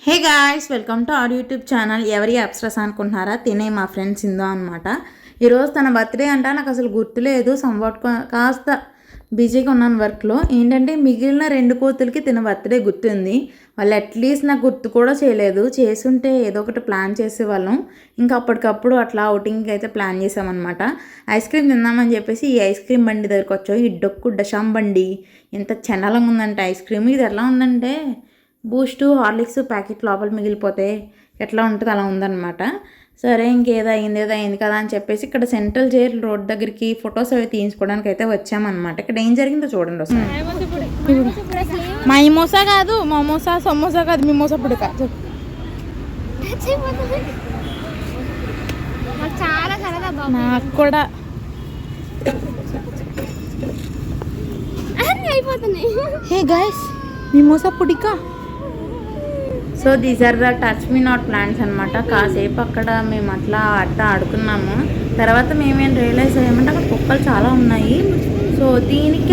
Hey guys, welcome to our YouTube channel. ఎవరి అప్సరస అనుకుంటున్నారా? తినే మా ఫ్రెండ్ సింధు అనమాట. ఈరోజు తన బర్త్డే అంట. నాకు అసలు గుర్తులేదు. సంవాట్ కాస్త బిజీగా ఉన్నాను వర్క్లో. ఏంటంటే మిగిలిన 2 కోతులకి తిన బర్త్డే గుర్తుంది. వాళ్ళు అట్లీస్ట్ నాకు గుర్తు కూడా చేయలేదు. చేసుంటే ఏదో ఒకటి ప్లాన్ చేసేవాళ్ళం. ఇంకా అప్పటికప్పుడు అట్లా అవుటింగ్కి అయితే ప్లాన్ చేసామన్నమాట. ఐస్ క్రీమ్ తిందామని చెప్పేసి ఈ ఐస్ క్రీమ్ బండి దగ్గరికి వచ్చాం. ఈ డొక్కు డషాం బండి ఎంత చండాలంగా ఉందంటే ఐస్ క్రీమ్. ఇది ఎలా ఉందంటే బూస్టు హార్లిక్స్ ప్యాకెట్ లోపల మిగిలిపోతే ఎట్లా ఉంటుంది అలా ఉందన్నమాట. సరే ఇంకేదో అయింది కదా అని చెప్పేసి ఇక్కడ సెంట్రల్ జైల్ రోడ్ దగ్గరికి ఫొటోస్ అవి తీసుకోవడానికి అయితే వచ్చామన్నమాట. ఇక్కడ ఏం జరిగిందో చూడండి ఒకసారి. మైమోసా కాదు, మోమోసా, సమోసా కాదు, మిమోసా పుడక. నాకు కూడా హే గైస్, మిమోసా పుడిక. So these are the touch me not plants అనమాట. కాసేపు అక్కడ మేము అట్లా ఆడుకున్నాము. తర్వాత మేమేం రియలైజ్ అయ్యామంటే అక్కడ కుక్కలు చాలా ఉన్నాయి. సో దీనికి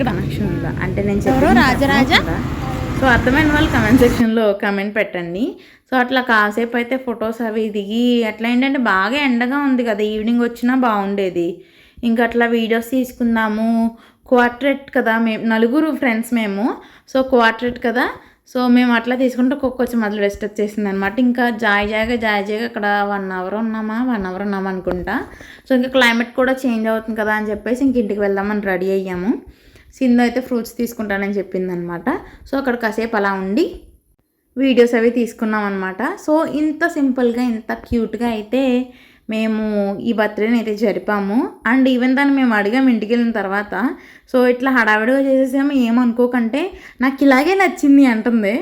కనెక్షన్ ఉందా అంటే నేను చెప్పాను రాజరాజా. సో అర్థమైన వాళ్ళు కమెంట్ సెక్షన్లో కమెంట్ పెట్టండి. సో అట్లా కాసేపు అయితే ఫొటోస్ అవి దిగి అట్లా ఏంటంటే బాగా ఎండగా ఉంది కదా, ఈవినింగ్ వచ్చినా బాగుండేది. ఇంకా అట్లా వీడియోస్ తీసుకుందాము. క్వార్టరెట్ కదా, మేము 4 ఫ్రెండ్స్ మేము. సో క్వార్టరెట్ కదా, సో మేము అట్లా తీసుకుంటే కుక్క వచ్చి మొదలు రెస్ట్ వచ్చేసింది అనమాట. ఇంకా జాయిగా అక్కడ 1 అవర్ ఉన్నామా అనుకుంటా. సో ఇంకా క్లైమేట్ కూడా చేంజ్ అవుతుంది కదా అని చెప్పేసి ఇంక ఇంటికి వెళ్దామని రెడీ అయ్యాము. సింధు అయితే ఫ్రూట్స్ తీసుకుంటానని చెప్పింది అనమాట. సో అక్కడ కాసేపు అలా ఉండి వీడియోస్ అవి తీసుకున్నాం అనమాట. సో ఇంత సింపుల్గా ఇంత క్యూట్గా అయితే మేము ఈ బర్త్డేని అయితే జరిపాము. అండ్ ఈవెన్ దాన్ని మేము అడిగాము ఇంటికి వెళ్ళిన తర్వాత. సో ఇట్లా హడావిడిగా చేసేసాము, ఏమనుకోకంటే నాకు ఇలాగే నచ్చింది అంటుంది.